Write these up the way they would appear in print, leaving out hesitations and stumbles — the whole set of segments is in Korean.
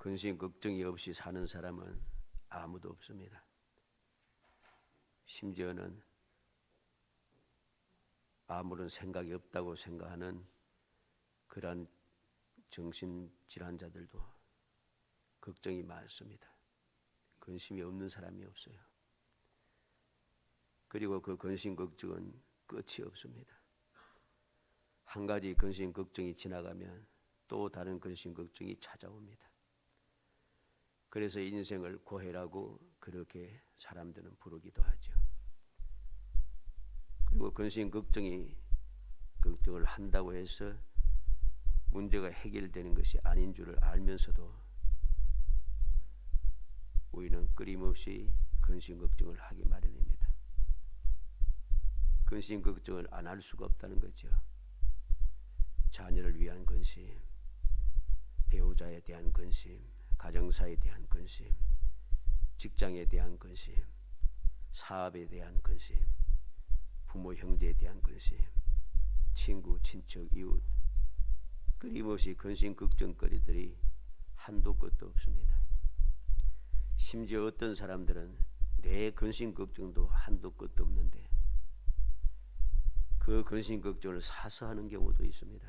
근심 걱정이 없이 사는 사람은 아무도 없습니다. 심지어는 아무런 생각이 없다고 생각하는 그러한 정신질환자들도 걱정이 많습니다. 근심이 없는 사람이 없어요. 그리고 그 근심 걱정은 끝이 없습니다. 한 가지 근심 걱정이 지나가면 또 다른 근심 걱정이 찾아옵니다. 그래서 인생을 고해라고 그렇게 사람들은 부르기도 하죠. 그리고 근심 걱정을 한다고 해서 문제가 해결되는 것이 아닌 줄을 알면서도 우리는 끊임없이 근심 걱정을 하기 마련입니다. 근심 걱정을 안 할 수가 없다는 거죠. 자녀를 위한 근심, 배우자에 대한 근심, 가정사에 대한 근심, 직장에 대한 근심, 사업에 대한 근심, 부모 형제에 대한 근심, 친구, 친척, 이웃, 끊임없이 근심 걱정거리들이 한도 끝도 없습니다. 심지어 어떤 사람들은 내 근심 걱정도 한도 끝도 없는데 그 근심 걱정을 사서 하는 경우도 있습니다.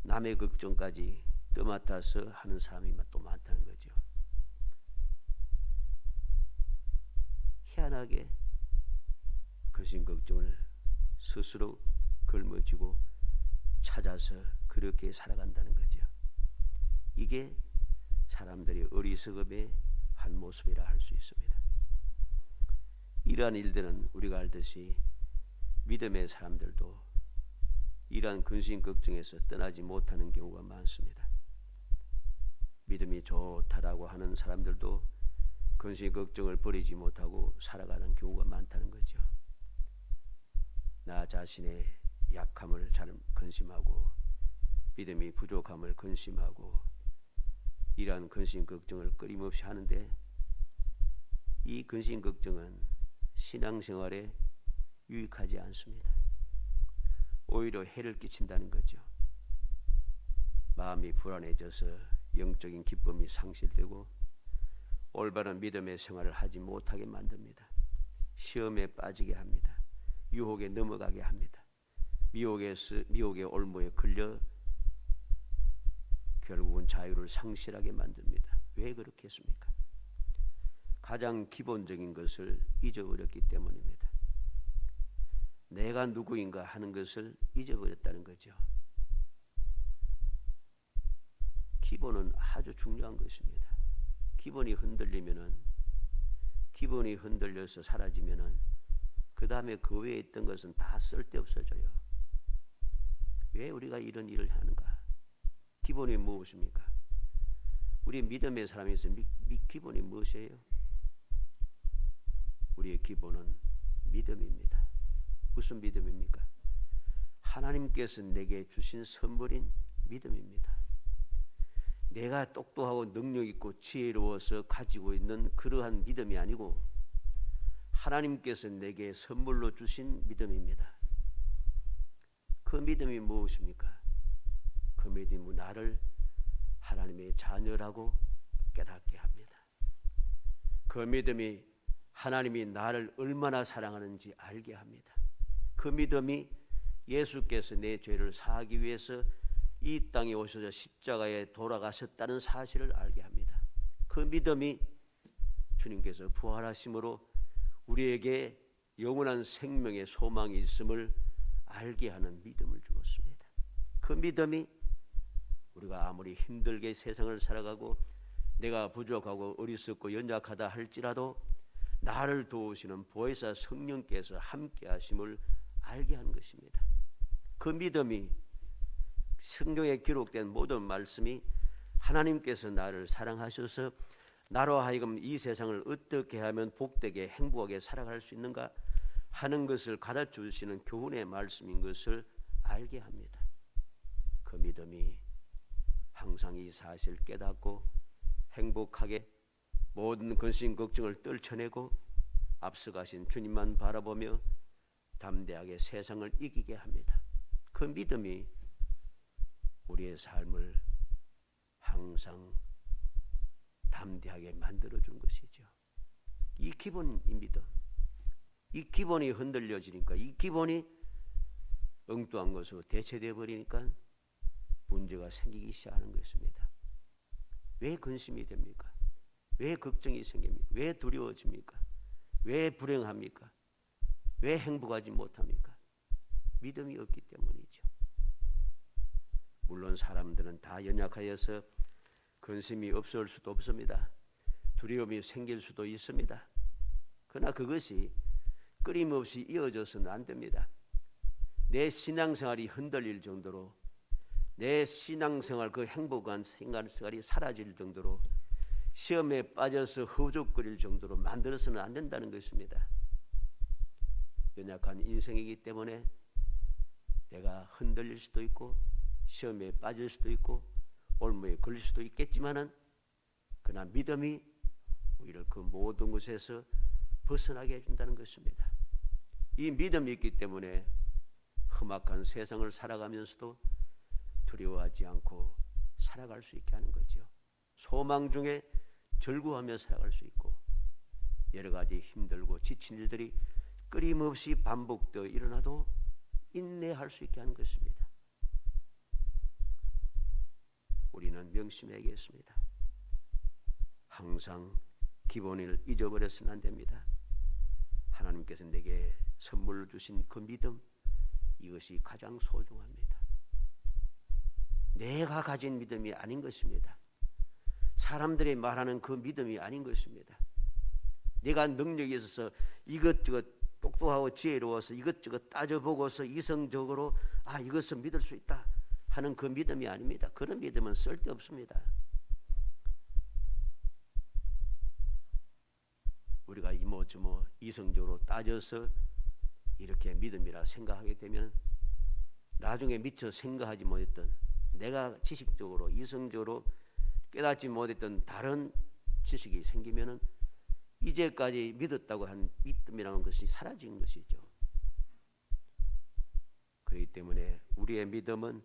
남의 걱정까지 떠맡아서 하는 사람이 또 많다는 거죠. 희한하게 근심 걱정을 스스로 걸머쥐고 찾아서 그렇게 살아간다는 거죠. 이게 사람들이 어리석음의 한 모습이라 할 수 있습니다. 이러한 일들은 우리가 알듯이 믿음의 사람들도 이러한 근심 걱정에서 떠나지 못하는 경우가 많습니다. 믿음이 좋다라고 하는 사람들도 근심 걱정을 버리지 못하고 살아가는 경우가 많다는 거죠. 나 자신의 약함을 잘 근심하고 믿음이 부족함을 근심하고 이러한 근심 걱정을 끊임없이 하는데 이 근심 걱정은 신앙생활에 유익하지 않습니다. 오히려 해를 끼친다는 거죠. 마음이 불안해져서 영적인 기쁨이 상실되고 올바른 믿음의 생활을 하지 못하게 만듭니다. 시험에 빠지게 합니다. 유혹에 넘어가게 합니다. 미혹의 올무에 걸려 결국은 자유를 상실하게 만듭니다. 왜 그렇게 했습니까? 가장 기본적인 것을 잊어버렸기 때문입니다. 내가 누구인가 하는 것을 잊어버렸다는 거죠. 기본은 아주 중요한 것입니다. 기본이 흔들려서 사라지면은 그 다음에 그 외에 있던 것은 다 쓸데없어져요. 왜 우리가 이런 일을 하는가? 기본이 무엇입니까? 우리 믿음의 사람에서 기본이 무엇이에요? 우리의 기본은 믿음입니다. 무슨 믿음입니까? 하나님께서 내게 주신 선물인 믿음입니다. 내가 똑똑하고 능력 있고 지혜로워서 가지고 있는 그러한 믿음이 아니고 하나님께서 내게 선물로 주신 믿음입니다. 그 믿음이 무엇입니까? 그 믿음은 나를 하나님의 자녀라고 깨닫게 합니다. 그 믿음이 하나님이 나를 얼마나 사랑하는지 알게 합니다. 그 믿음이 예수께서 내 죄를 사하기 위해서 이 땅에 오셔서 십자가에 돌아가셨다는 사실을 알게 합니다. 그 믿음이 주님께서 부활하심으로 우리에게 영원한 생명의 소망이 있음을 알게 하는 믿음을 주었습니다. 그 믿음이 우리가 아무리 힘들게 세상을 살아가고 내가 부족하고 어리석고 연약하다 할지라도 나를 도우시는 보혜사 성령께서 함께 하심을 알게 한 것입니다. 그 믿음이 성경에 기록된 모든 말씀이 하나님께서 나를 사랑하셔서 나로 하여금 이 세상을 어떻게 하면 복되게 행복하게 살아갈 수 있는가 하는 것을 가르쳐 주시는 교훈의 말씀인 것을 알게 합니다. 그 믿음이 항상 이 사실을 깨닫고 행복하게 모든 근심 걱정을 떨쳐내고 앞서가신 주님만 바라보며 담대하게 세상을 이기게 합니다. 그 믿음이 우리의 삶을 항상 담대하게 만들어준 것이죠. 이 기본이 믿음. 이 기본이 흔들려지니까, 이 기본이 엉뚱한 것으로 대체되어 버리니까 문제가 생기기 시작하는 것입니다. 왜 근심이 됩니까? 왜 걱정이 생깁니까? 왜 두려워집니까? 왜 불행합니까? 왜 행복하지 못합니까? 믿음이 없기 때문이죠. 물론 사람들은 다 연약하여서 근심이 없을 수도 없습니다. 두려움이 생길 수도 있습니다. 그러나 그것이 끊임없이 이어져서는 안 됩니다. 내 신앙생활이 흔들릴 정도로, 내 신앙생활 그 행복한 생활이 사라질 정도로, 시험에 빠져서 허우적거릴 정도로 만들어서는 안 된다는 것입니다. 연약한 인생이기 때문에 내가 흔들릴 수도 있고 시험에 빠질 수도 있고 올무에 걸릴 수도 있겠지만은, 그러나 믿음이 오히려 그 모든 것에서 벗어나게 해준다는 것입니다. 이 믿음이 있기 때문에 험악한 세상을 살아가면서도 두려워하지 않고 살아갈 수 있게 하는 거죠. 소망 중에 절구하며 살아갈 수 있고, 여러 가지 힘들고 지친 일들이 끊임없이 반복되어 일어나도 인내할 수 있게 하는 것입니다. 우리는 명심해야겠습니다. 항상 기본을 잊어버려서는 안 됩니다. 하나님께서 내게 선물로 주신 그 믿음, 이것이 가장 소중합니다. 내가 가진 믿음이 아닌 것입니다. 사람들이 말하는 그 믿음이 아닌 것입니다. 내가 능력이 있어서 이것저것 똑똑하고 지혜로워서 이것저것 따져보고서 이성적으로 이것을 믿을 수 있다 하는 그 믿음이 아닙니다. 그런 믿음은 쓸데없습니다. 우리가 이모저모 이성적으로 따져서 이렇게 믿음이라 생각하게 되면 나중에 미처 생각하지 못했던, 내가 지식적으로 이성적으로 깨닫지 못했던 다른 지식이 생기면은 이제까지 믿었다고 한 믿음이라는 것이 사라진 것이죠. 그렇기 때문에 우리의 믿음은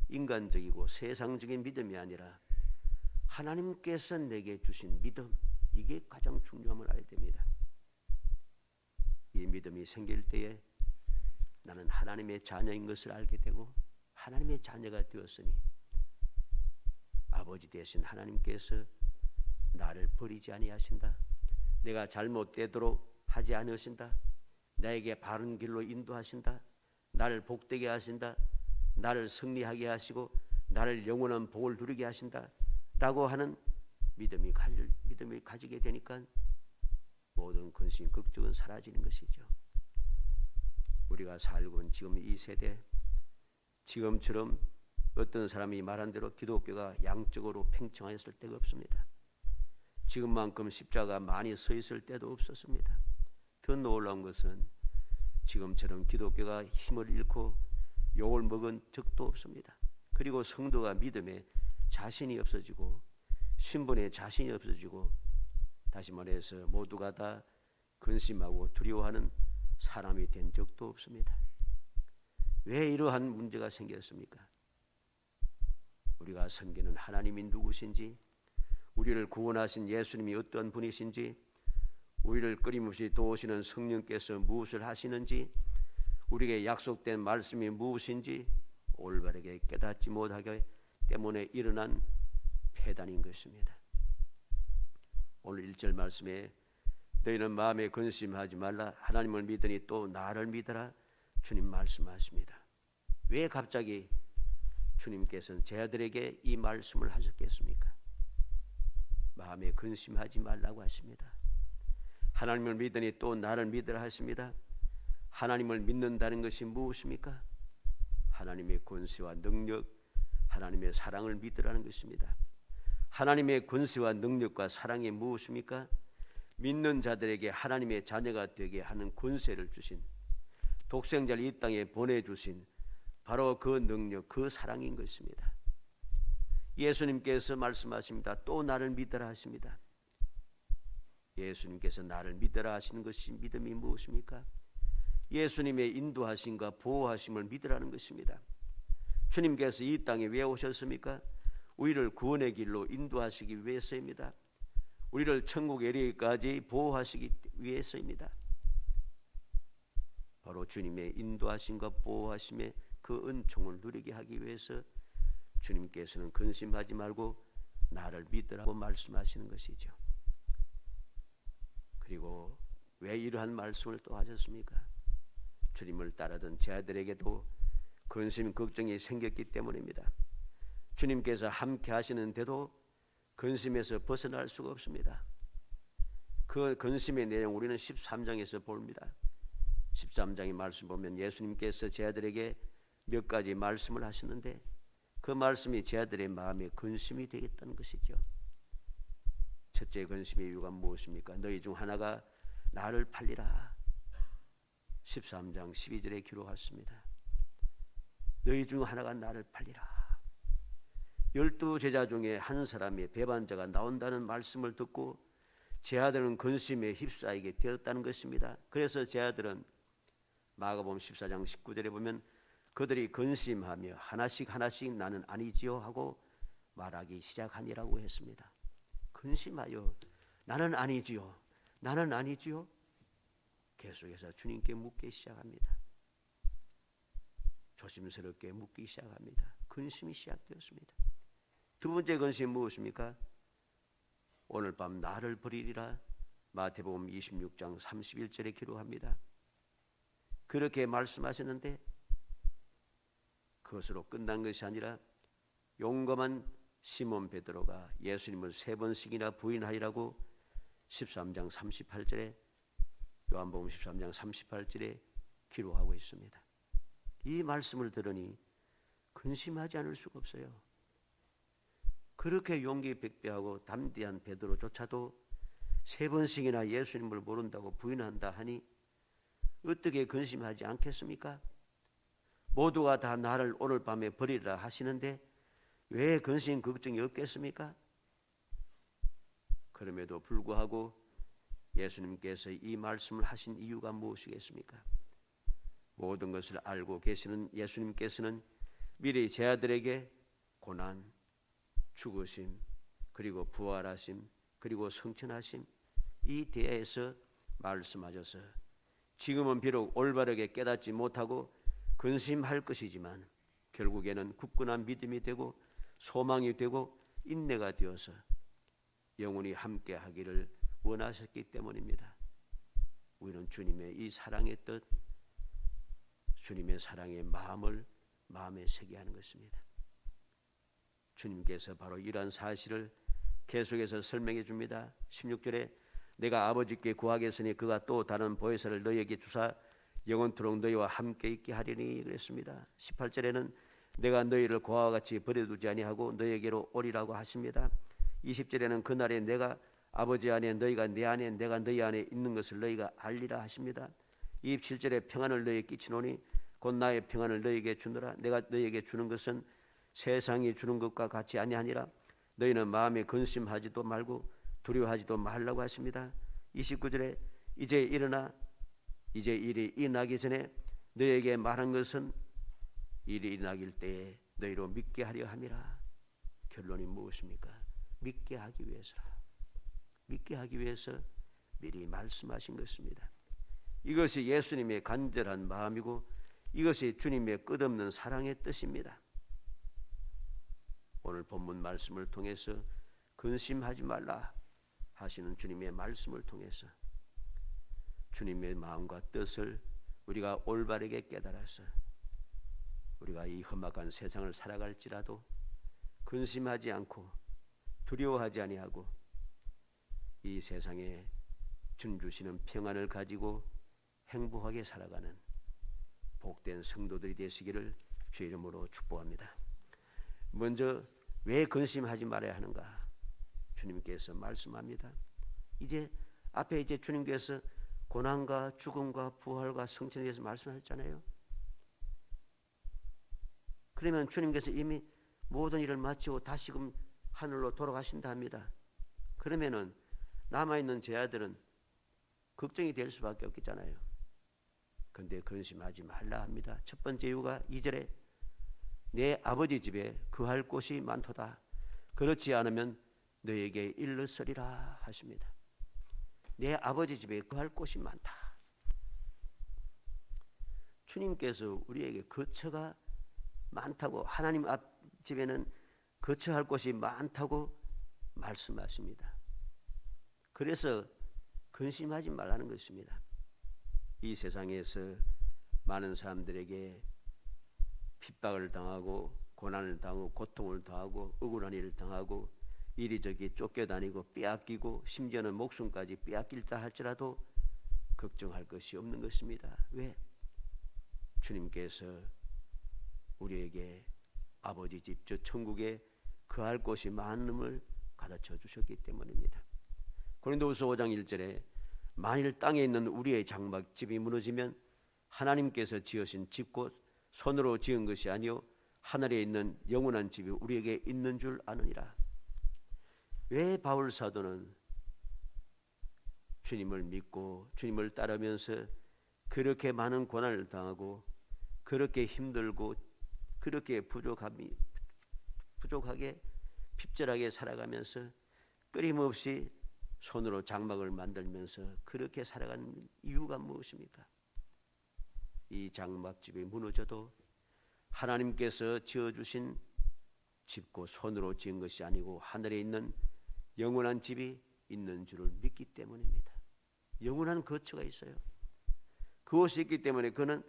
인간적이고 세상적인 믿음이 아니라 하나님께서 내게 주신 믿음, 이게 가장 중요함을 알아야 됩니다. 이 믿음이 생길 때에 나는 하나님의 자녀인 것을 알게 되고, 하나님의 자녀가 되었으니 아버지 되신 하나님께서 나를 버리지 아니하신다, 내가 잘못되도록 하지 않으신다, 나에게 바른 길로 인도하신다, 나를 복되게 하신다, 나를 승리하게 하시고 나를 영원한 복을 누리게 하신다 라고 하는 믿음이 가지게 되니까 모든 근심 걱정은 사라지는 것이죠. 우리가 살고 있는 지금 이 세대, 지금처럼 어떤 사람이 말한 대로 기독교가 양적으로 팽창하였을 때가 없습니다. 지금만큼 십자가 많이 서 있을 때도 없었습니다. 더 놀라운 것은 지금처럼 기독교가 힘을 잃고 욕을 먹은 적도 없습니다. 그리고 성도가 믿음에 자신이 없어지고 신분에 자신이 없어지고, 다시 말해서 모두가 다 근심하고 두려워하는 사람이 된 적도 없습니다. 왜 이러한 문제가 생겼습니까? 우리가 섬기는 하나님이 누구신지, 우리를 구원하신 예수님이 어떤 분이신지, 우리를 끊임없이 도우시는 성령께서 무엇을 하시는지, 우리에게 약속된 말씀이 무엇인지 올바르게 깨닫지 못하기 때문에 일어난 폐단인 것입니다. 오늘 1절 말씀에 너희는 마음에 근심하지 말라, 하나님을 믿으니 또 나를 믿어라, 주님 말씀하십니다. 왜 갑자기 주님께서는 제 아들에게 이 말씀을 하셨겠습니까? 마음에 근심하지 말라고 하십니다. 하나님을 믿으니 또 나를 믿으라 하십니다. 하나님을 믿는다는 것이 무엇입니까? 하나님의 권세와 능력, 하나님의 사랑을 믿으라는 것입니다. 하나님의 권세와 능력과 사랑이 무엇입니까? 믿는 자들에게 하나님의 자녀가 되게 하는 권세를 주신, 독생자를 이 땅에 보내주신 바로 그 능력, 그 사랑인 것입니다. 예수님께서 말씀하십니다. 또 나를 믿으라 하십니다. 예수님께서 나를 믿으라 하시는 것이 믿음이 무엇입니까? 예수님의 인도하심과 보호하심을 믿으라는 것입니다. 주님께서 이 땅에 왜 오셨습니까? 우리를 구원의 길로 인도하시기 위해서입니다. 우리를 천국에 이르기까지 보호하시기 위해서입니다. 바로 주님의 인도하심과 보호하심의 그 은총을 누리게 하기 위해서 주님께서는 근심하지 말고 나를 믿으라고 말씀하시는 것이죠. 그리고 왜 이러한 말씀을 또 하셨습니까? 주님을 따르던 제 아들에게도 근심 걱정이 생겼기 때문입니다. 주님께서 함께 하시는데도 근심에서 벗어날 수가 없습니다. 그 근심의 내용 우리는 13장에서 봅니다. 13장의 말씀 보면 예수님께서 제 아들에게 몇 가지 말씀을 하시는데 그 말씀이 제 아들의 마음에 근심이 되겠다는 것이죠. 첫째 근심의 이유가 무엇입니까? 너희 중 하나가 나를 팔리라. 13장 12절에 기록했습니다. 너희 중 하나가 나를 팔리라. 12제자 중에 한 사람의 배반자가 나온다는 말씀을 듣고 제 아들은 근심에 휩싸이게 되었다는 것입니다. 그래서 제 아들은 마가복음 14장 19절에 보면 그들이 근심하며 하나씩 나는 아니지요 하고 말하기 시작하니라고 했습니다. 근심하여 나는 아니지요. 나는 아니지요. 계속해서 주님께 묻기 시작합니다. 조심스럽게 묻기 시작합니다. 근심이 시작되었습니다. 두 번째 근심이 무엇입니까? 오늘 밤 나를 버리리라. 마태복음 26장 31절에 기록합니다. 그렇게 말씀하셨는데 그것으로 끝난 것이 아니라 용감한 시몬 베드로가 예수님을 3번씩이나 부인하리라고 13장 38절에 요한복음 13장 38절에 기록하고 있습니다. 이 말씀을 들으니 근심하지 않을 수가 없어요. 그렇게 용기 백배하고 담대한 베드로조차도 3번씩이나 예수님을 모른다고 부인한다 하니 어떻게 근심하지 않겠습니까? 모두가 다 나를 오늘 밤에 버리라 하시는데 왜 근심 걱정이 없겠습니까? 그럼에도 불구하고 예수님께서 이 말씀을 하신 이유가 무엇이겠습니까? 모든 것을 알고 계시는 예수님께서는 미리 제 아들에게 고난, 죽으심, 그리고 부활하심, 그리고 성천하심 이 대해서 말씀하셔서 지금은 비록 올바르게 깨닫지 못하고 근심할 것이지만 결국에는 굳건한 믿음이 되고 소망이 되고 인내가 되어서 영원히 함께 하기를 원하셨기 때문입니다. 우리는 주님의 이 사랑의 뜻, 주님의 사랑의 마음을 마음에 새게 하는 것입니다. 주님께서 바로 이러한 사실을 계속해서 설명해 줍니다. 16절에 내가 아버지께 구하겠으니 그가 또 다른 보혜사를 너희에게 주사 영원토록 너희와 함께 있게 하리니 그랬습니다. 18절에는 내가 너희를 고아와 같이 버려두지 아니하고 너희에게로 오리라고 하십니다. 20절에는 그날에 내가 아버지 안에 너희가 내 안에 내가 너희 안에 있는 것을 너희가 알리라 하십니다. 27절에 평안을 너희에게 끼치노니 곧 나의 평안을 너희에게 주노라. 내가 너희에게 주는 것은 세상이 주는 것과 같이 아니하니라. 너희는 마음에 근심하지도 말고 두려워하지도 말라고 하십니다. 29절에 이제 일어나 이제 일이 일어나기 전에 너희에게 말한 것은 일이 일어나길 때에 너희로 믿게 하려 함이라. 결론이 무엇입니까? 믿게 하기 위해서라. 믿게 하기 위해서 미리 말씀하신 것입니다. 이것이 예수님의 간절한 마음이고 이것이 주님의 끝없는 사랑의 뜻입니다. 오늘 본문 말씀을 통해서 근심하지 말라 하시는 주님의 말씀을 통해서 주님의 마음과 뜻을 우리가 올바르게 깨달아서 우리가 이 험악한 세상을 살아갈지라도 근심하지 않고 두려워하지 아니하고 이 세상에 준 주시는 평안을 가지고 행복하게 살아가는 복된 성도들이 되시기를 주의 이름으로 축복합니다. 먼저 왜 근심하지 말아야 하는가? 주님께서 말씀합니다. 이제 앞에 이제 주님께서 고난과 죽음과 부활과 성천에 대해서 말씀하셨잖아요. 그러면 주님께서 이미 모든 일을 마치고 다시금 하늘로 돌아가신다 합니다. 그러면은 남아있는 제 아들은 걱정이 될 수밖에 없겠잖아요. 그런데 근심하지 말라 합니다. 첫 번째 이유가 2절에 내 아버지 집에 거할 곳이 많도다. 그렇지 않으면 너에게 일렀으리라 하십니다. 내 아버지 집에 거할 곳이 많다. 주님께서 우리에게 거처가 많다고, 하나님 앞 집에는 거처할 곳이 많다고 말씀하십니다. 그래서 근심하지 말라는 것입니다. 이 세상에서 많은 사람들에게 핍박을 당하고 고난을 당하고 고통을 당하고 억울한 일을 당하고 이리저리 쫓겨다니고 빼앗기고 심지어는 목숨까지 빼앗길다 할지라도 걱정할 것이 없는 것입니다. 왜? 주님께서 우리에게 아버지 집, 저 천국에 거할 곳이 많음을 가르쳐 주셨기 때문입니다. 고린도후서 5장 1절에 만일 땅에 있는 우리의 장막집이 무너지면 하나님께서 지으신 집 곧 손으로 지은 것이 아니요 하늘에 있는 영원한 집이 우리에게 있는 줄 아느니라. 왜 바울 사도는 주님을 믿고 주님을 따르면서 그렇게 많은 고난을 당하고 그렇게 힘들고 그렇게 부족하게 핍절하게 살아가면서 끊임없이 손으로 장막을 만들면서 그렇게 살아가는 이유가 무엇입니까? 이 장막집이 무너져도 하나님께서 지어주신 집고 손으로 지은 것이 아니고 하늘에 있는 영원한 집이 있는 줄을 믿기 때문입니다. 영원한 거처가 있어요. 그것이 있기 때문에 그는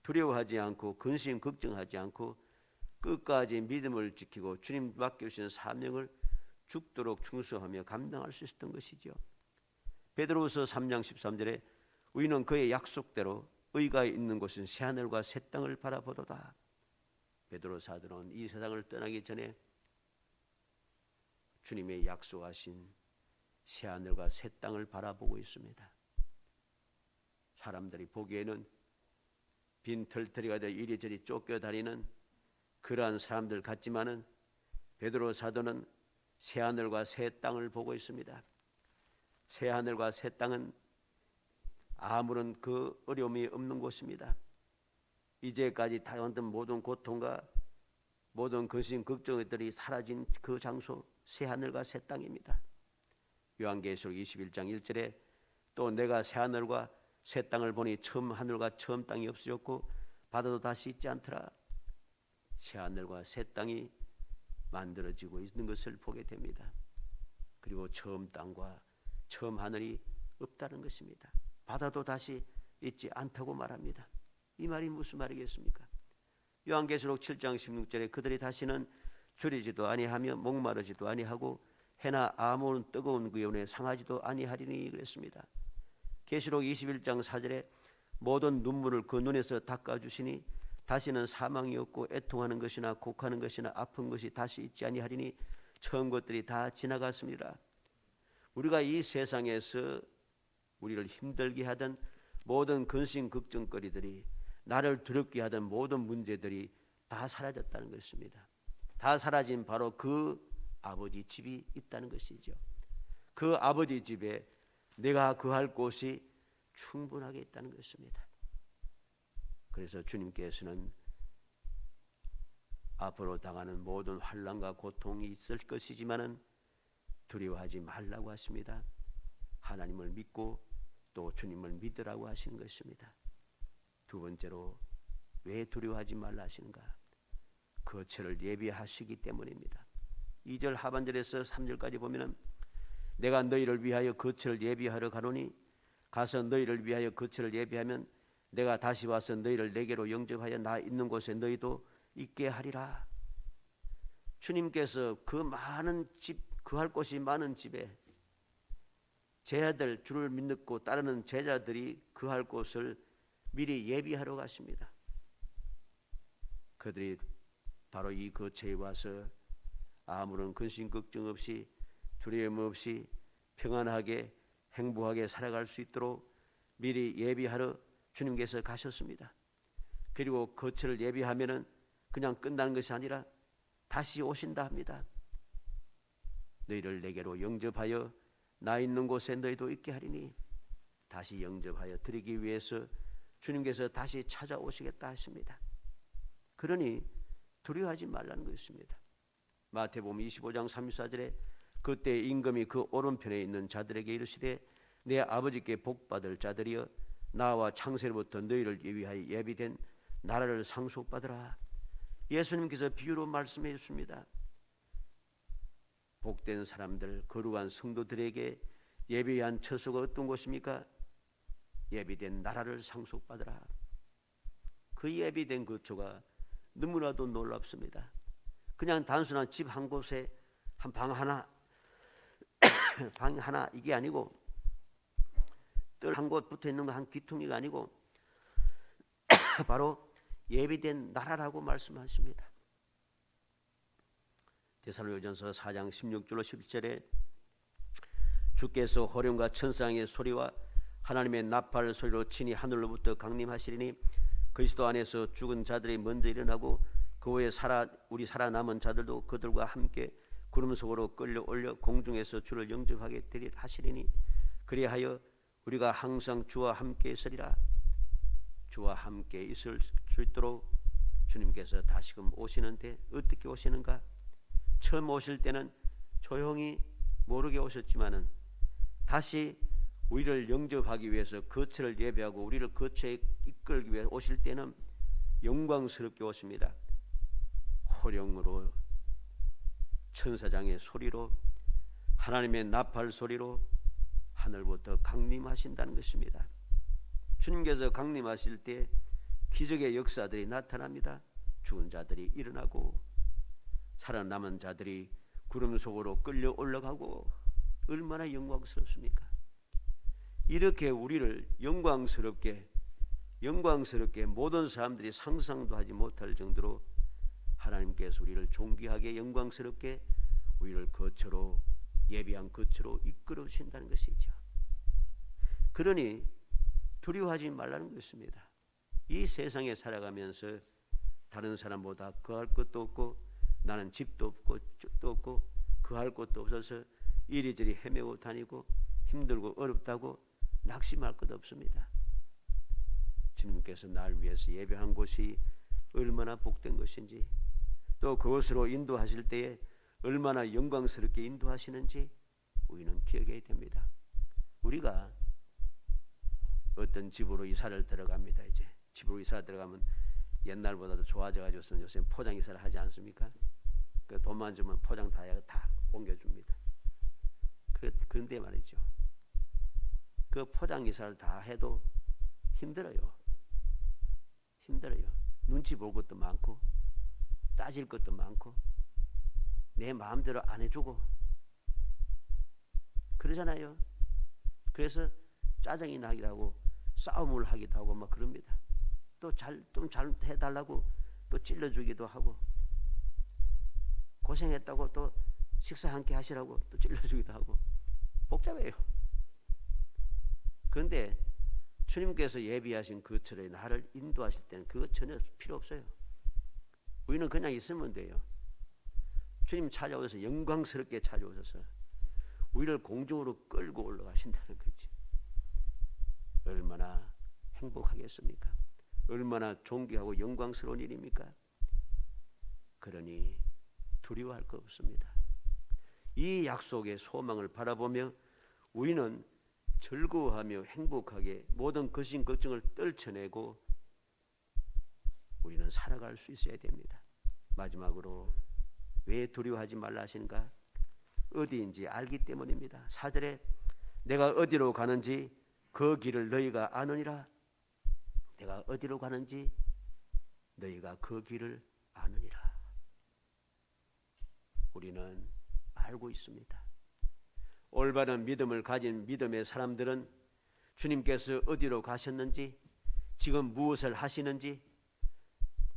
두려워하지 않고 근심 걱정하지 않고 끝까지 믿음을 지키고 주님 맡겨주신 사명을 죽도록 충성하며 감당할 수 있었던 것이죠. 베드로후서 3장 13절에 우리는 그의 약속대로 의가 있는 곳은 새하늘과 새 땅을 바라보도다. 베드로 사도는 이 세상을 떠나기 전에 주님의 약속하신 새하늘과 새 땅을 바라보고 있습니다. 사람들이 보기에는 빈털터리가 되어 이리저리 쫓겨다니는 그러한 사람들 같지만은 베드로 사도는 새하늘과 새 땅을 보고 있습니다. 새하늘과 새 땅은 아무런 그 어려움이 없는 곳입니다. 이제까지 당했던 모든 고통과 모든 근심 걱정들이 사라진 그 장소, 새하늘과 새 땅입니다. 요한계시록 21장 1절에 또 내가 새하늘과 새 땅을 보니 처음 하늘과 처음 땅이 없어졌고 바다도 다시 있지 않더라. 새하늘과 새 땅이 만들어지고 있는 것을 보게 됩니다. 그리고 처음 땅과 처음 하늘이 없다는 것입니다. 바다도 다시 있지 않다고 말합니다. 이 말이 무슨 말이겠습니까? 요한계시록 7장 16절에 그들이 다시는 줄이지도 아니하며 목마르지도 아니하고 해나 아무런 뜨거운 그 연에 상하지도 아니하리니 그랬습니다. 계시록 21장 4절에 모든 눈물을 그 눈에서 닦아주시니 다시는 사망이 없고 애통하는 것이나 곡하는 것이나 아픈 것이 다시 있지 아니하리니 처음 것들이 다 지나갔습니다. 우리가 이 세상에서 우리를 힘들게 하던 모든 근심 걱정거리들이 나를 두렵게 하던 모든 문제들이 다 사라졌다는 것입니다. 다 사라진 바로 그 아버지 집이 있다는 것이죠. 그 아버지 집에 내가 거할 곳이 충분하게 있다는 것입니다. 그래서 주님께서는 앞으로 당하는 모든 환난과 고통이 있을 것이지만은 두려워하지 말라고 하십니다. 하나님을 믿고 또 주님을 믿으라고 하시는 것입니다. 두 번째로 왜 두려워하지 말라 하시는가? 거처를 예비하시기 때문입니다. 2절 하반절에서 3절까지 보면은 내가 너희를 위하여 거처를 예비하러 가노니 가서 너희를 위하여 거처를 예비하면 내가 다시 와서 너희를 내게로 영접하여 나 있는 곳에 너희도 있게 하리라. 주님께서 그 많은 집, 거할 곳이 많은 집에 제자들 주를 믿고 따르는 제자들이 거할 곳을 미리 예비하러 가십니다. 그들이 바로 이 거처에 와서 아무런 근심 걱정 없이 두려움 없이 평안하게 행복하게 살아갈 수 있도록 미리 예비하러 주님께서 가셨습니다. 그리고 거처를 예비하면은 그냥 끝나는 것이 아니라 다시 오신다 합니다. 너희를 내게로 영접하여 나 있는 곳에 너희도 있게 하리니 다시 영접하여 드리기 위해서 주님께서 다시 찾아오시겠다 하십니다. 그러니 두려워하지 말라는 것입니다. 마태복음 25장 34절에 그때 임금이 그 오른편에 있는 자들에게 이르시되 내 아버지께 복받을 자들이여 나와 창세로부터 너희를 위하여 예비된 나라를 상속받으라. 예수님께서 비유로 말씀해 주십니다. 복된 사람들, 거룩한 성도들에게 예비한 처소가 어떤 곳입니까? 예비된 나라를 상속받으라. 그 예비된 거처가 너무나도 놀랍습니다. 그냥 단순한 집 한 곳에 한 방 하나 방 하나 이게 아니고 뜰 한 곳 붙어 있는 거 한 귀퉁이가 아니고 바로 예비된 나라라고 말씀하십니다. 데살로니가전서 4장 16절로 17절에 주께서 호령과 천상의 소리와 하나님의 나팔 소리로 친히 하늘로부터 강림하시리니 그리스도 안에서 죽은 자들이 먼저 일어나고 그 후에 우리 살아남은 자들도 그들과 함께 구름 속으로 끌려 올려 공중에서 주를 영접하게 되리라 하시리니 그리하여 우리가 항상 주와 함께 있으리라. 주와 함께 있을 수 있도록 주님께서 다시금 오시는데 어떻게 오시는가? 처음 오실 때는 조용히 모르게 오셨지만은 다시 우리를 영접하기 위해서 거처를 예배하고 우리를 거처에 이끌기 위해 오실 때는 영광스럽게 오십니다. 호령으로 천사장의 소리로 하나님의 나팔 소리로 하늘부터 강림하신다는 것입니다. 주님께서 강림하실 때 기적의 역사들이 나타납니다. 죽은 자들이 일어나고 살아남은 자들이 구름 속으로 끌려 올라가고 얼마나 영광스럽습니까? 이렇게 우리를 영광스럽게 모든 사람들이 상상도 하지 못할 정도로 하나님께서 우리를 존귀하게 영광스럽게 우리를 거처로 예비한 거처로 이끌어 주신다는 것이죠. 그러니 두려워하지 말라는 것입니다. 이 세상에 살아가면서 다른 사람보다 거할 것도 없고 나는 집도 없고 도 없고 거할 것도 없어서 이리저리 헤매고 다니고 힘들고 어렵다고 낙심할 것 없습니다. 주님께서 날 위해서 예배한 곳이 얼마나 복된 것인지 또 그곳으로 인도하실 때에 얼마나 영광스럽게 인도하시는지 우리는 기억해야 됩니다. 우리가 어떤 집으로 이사를 들어갑니다. 이제 집으로 이사 들어가면 옛날보다도 좋아져가지고서 요새 포장 이사를 하지 않습니까? 그 돈만 주면 포장 다 옮겨줍니다. 그런데 말이죠. 그 포장 이사를 다 해도 힘들어요. 눈치 볼 것도 많고 따질 것도 많고 내 마음대로 안 해주고 그러잖아요. 그래서 짜증이 나기도 하고 싸움을 하기도 하고 막 그럽니다. 또 좀 잘 해달라고 또 찔러주기도 하고 고생했다고 또 식사 함께 하시라고 또 찔러주기도 하고 복잡해요. 그런데 주님께서 예비하신 그처에 나를 인도하실 때는 그거 전혀 필요 없어요. 우리는 그냥 있으면 돼요. 주님 찾아오셔서 영광스럽게 찾아오셔서 우리를 공중으로 끌고 올라가신다는 거지. 얼마나 행복하겠습니까? 얼마나 존귀하고 영광스러운 일입니까? 그러니 두려워할 거 없습니다. 이 약속의 소망을 바라보며 우리는 즐거워하며 행복하게 모든 거신 걱정을 떨쳐내고 우리는 살아갈 수 있어야 됩니다. 마지막으로 왜 두려워하지 말라 하시는가? 어디인지 알기 때문입니다. 4절에 내가 어디로 가는지 그 길을 너희가 아느니라. 내가 어디로 가는지 너희가 그 길을 아느니라. 우리는 알고 있습니다. 올바른 믿음을 가진 믿음의 사람들은 주님께서 어디로 가셨는지, 지금 무엇을 하시는지,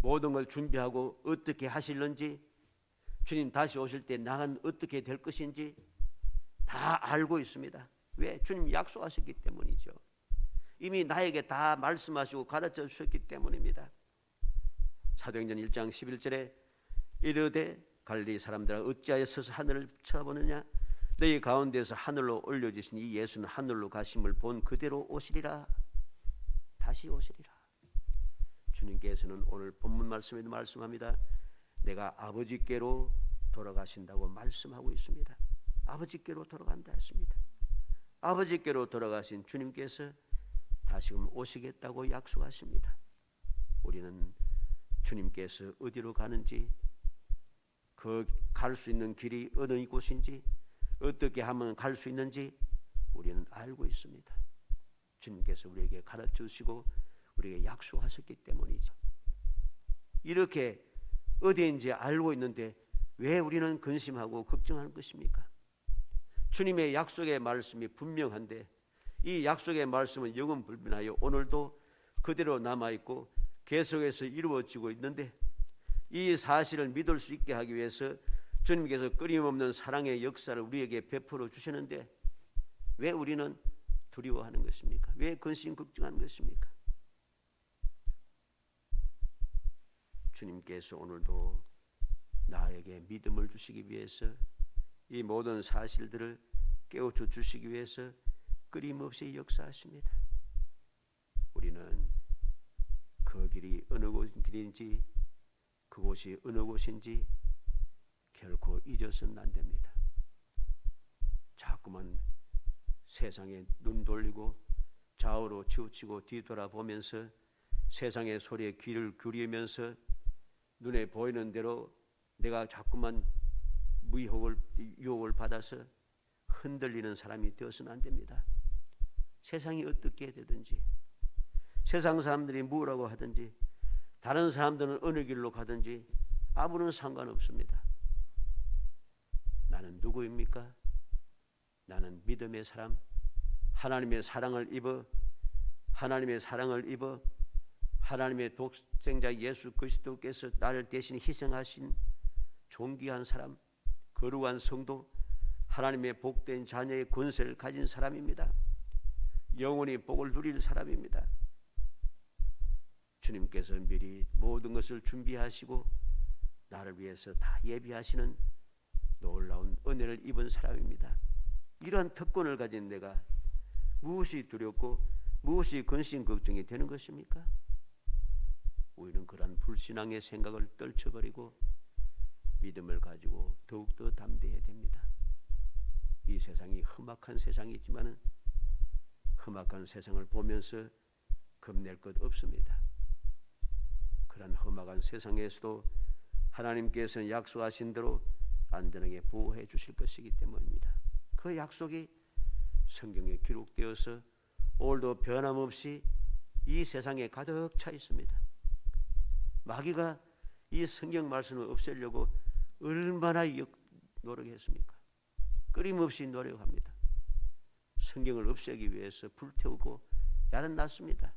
모든 걸 준비하고 어떻게 하실는지, 주님 다시 오실 때 나는 어떻게 될 것인지 다 알고 있습니다. 왜? 주님 약속하셨기 때문이죠. 이미 나에게 다 말씀하시고 가르쳐 주셨기 때문입니다. 사도행전 1장 11절에 이르되 갈릴리 사람들아 어찌하여 서서 하늘을 쳐다보느냐? 너희 가운데서 하늘로 올려주신 이 예수는 하늘로 가심을 본 그대로 오시리라. 다시 오시리라. 주님께서는 오늘 본문 말씀에도 말씀합니다. 내가 아버지께로 돌아가신다고 말씀하고 있습니다. 아버지께로 돌아간다 했습니다. 아버지께로 돌아가신 주님께서 다시금 오시겠다고 약속하십니다. 우리는 주님께서 어디로 가는지, 그 갈 수 있는 길이 어느 곳인지, 어떻게 하면 갈 수 있는지 우리는 알고 있습니다. 주님께서 우리에게 가르쳐주시고 우리에게 약속하셨기 때문이죠. 이렇게 어디인지 알고 있는데 왜 우리는 근심하고 걱정하는 것입니까? 주님의 약속의 말씀이 분명한데 이 약속의 말씀은 영원불변하여 오늘도 그대로 남아있고 계속해서 이루어지고 있는데, 이 사실을 믿을 수 있게 하기 위해서 주님께서 끊임없는 사랑의 역사를 우리에게 베풀어 주시는데 왜 우리는 두려워하는 것입니까? 왜 근심 걱정하는 것입니까? 주님께서 오늘도 나에게 믿음을 주시기 위해서, 이 모든 사실들을 깨우쳐 주시기 위해서 끊임없이 역사하십니다. 우리는 그 길이 어느 길인지, 그곳이 어느 곳인지 결코 잊어서는 안 됩니다. 자꾸만 세상에 눈 돌리고 좌우로 치우치고 뒤돌아보면서 세상의 소리에 귀를 기울이면서 눈에 보이는 대로 내가 자꾸만 유혹을 받아서 흔들리는 사람이 되어서는 안 됩니다. 세상이 어떻게 되든지, 세상 사람들이 뭐라고 하든지, 다른 사람들은 어느 길로 가든지 아무런 상관없습니다. 나는 누구입니까? 나는 믿음의 사람, 하나님의 사랑을 입어 하나님의 독생자 예수 그리스도께서 나를 대신 희생하신 존귀한 사람, 거룩한 성도, 하나님의 복된 자녀의 권세를 가진 사람입니다. 영원히 복을 누릴 사람입니다. 주님께서 미리 모든 것을 준비하시고 나를 위해서 다 예비하시는 놀라운 은혜를 입은 사람입니다. 이러한 특권을 가진 내가 무엇이 두렵고 무엇이 근심 걱정이 되는 것입니까? 우리는 그러한 불신앙의 생각을 떨쳐버리고 믿음을 가지고 더욱더 담대해야 됩니다. 이 세상이 험악한 세상이지만 험악한 세상을 보면서 겁낼 것 없습니다. 그런 험악한 세상에서도 하나님께서는 약속하신 대로 안전하게 보호해 주실 것이기 때문입니다. 그 약속이 성경에 기록되어서 오늘도 변함없이 이 세상에 가득 차 있습니다. 마귀가 이 성경 말씀을 없애려고 얼마나 노력했습니까? 끊임없이 노력합니다. 성경을 없애기 위해서 불태우고 야는 났습니다.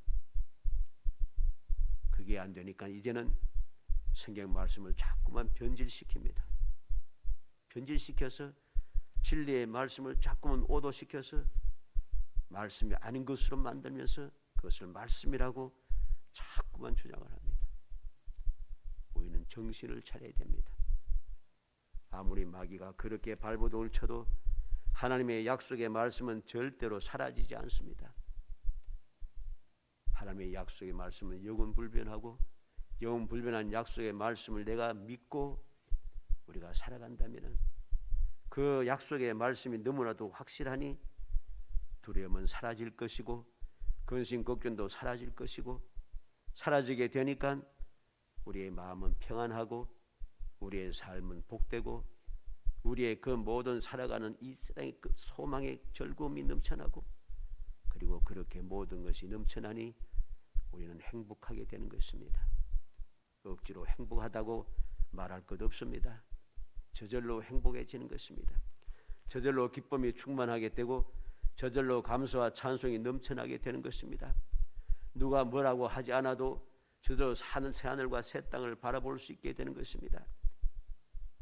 그게 안 되니까 이제는 성경 말씀을 자꾸만 변질시킵니다. 변질시켜서 진리의 말씀을 자꾸만 오도시켜서 말씀이 아닌 것으로 만들면서 그것을 말씀이라고 자꾸만 주장을 합니다. 우리는 정신을 차려야 됩니다. 아무리 마귀가 그렇게 발버둥을 쳐도 하나님의 약속의 말씀은 절대로 사라지지 않습니다. 하나님의 약속의 말씀은 영원불변하고 영원불변한 약속의 말씀을 내가 믿고 우리가 살아간다면 그 약속의 말씀이 너무나도 확실하니 두려움은 사라질 것이고 근심 걱정도 사라질 것이고, 사라지게 되니까 우리의 마음은 평안하고 우리의 삶은 복되고 우리의 그 모든 살아가는 이 세상의 그 소망의 즐거움이 넘쳐나고, 그리고 그렇게 모든 것이 넘쳐나니 우리는 행복하게 되는 것입니다. 억지로 행복하다고 말할 것 없습니다. 저절로 행복해지는 것입니다. 저절로 기쁨이 충만하게 되고 저절로 감사와 찬송이 넘쳐나게 되는 것입니다. 누가 뭐라고 하지 않아도 저절로 사는 새하늘과 새 땅을 바라볼 수 있게 되는 것입니다.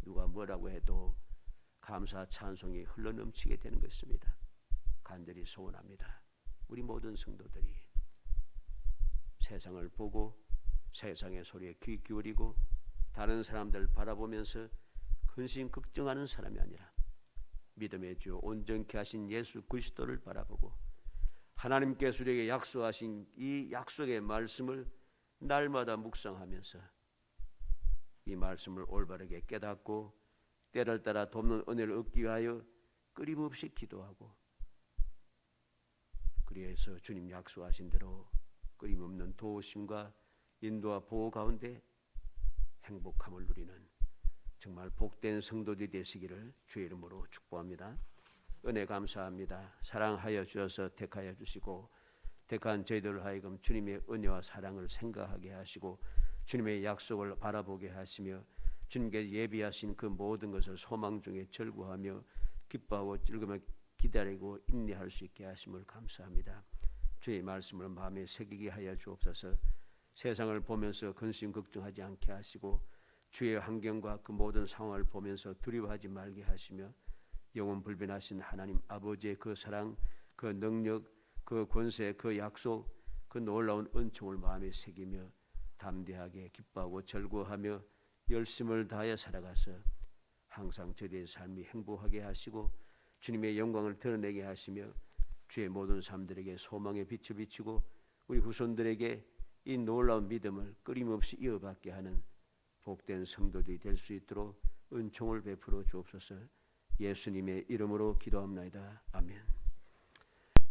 누가 뭐라고 해도 감사 찬송이 흘러넘치게 되는 것입니다. 간절히 소원합니다. 우리 모든 성도들이 세상을 보고 세상의 소리에 귀 기울이고 다른 사람들 바라보면서 근심 걱정하는 사람이 아니라 믿음의 주 온전케 하신 예수 그리스도를 바라보고 하나님께서 우리에게 약속하신 이 약속의 말씀을 날마다 묵상하면서 이 말씀을 올바르게 깨닫고 때를 따라 돕는 은혜를 얻기 위하여 끊임없이 기도하고 그리해서 주님 약속하신 대로 끊임없는 도우심과 인도와 보호 가운데 행복함을 누리는 정말 복된 성도들이 되시기를 주의 이름으로 축복합니다. 은혜 감사합니다. 사랑하여 주셔서 택하여 주시고 택한 저희들을 하여금 주님의 은혜와 사랑을 생각하게 하시고 주님의 약속을 바라보게 하시며 주님께 예비하신 그 모든 것을 소망 중에 절구하며 기뻐하고 즐거며 기다리고 인내할 수 있게 하심을 감사합니다. 주의 말씀을 마음에 새기게 하여 주옵소서. 세상을 보면서 근심 걱정하지 않게 하시고 주의 환경과 그 모든 상황을 보면서 두려워하지 말게 하시며 영원 불변하신 하나님 아버지의 그 사랑, 그 능력, 그 권세, 그 약속, 그 놀라운 은총을 마음에 새기며 담대하게 기뻐하고 절구하며 열심을 다하여 살아가서 항상 저희의 삶이 행복하게 하시고 주님의 영광을 드러내게 하시며 주의 모든 사람들에게 소망의 빛을 비추고 우리 후손들에게 이 놀라운 믿음을 끊임없이 이어받게 하는 복된 성도들이 될 수 있도록 은총을 베풀어 주옵소서. 예수님의 이름으로 기도합나이다. 아멘.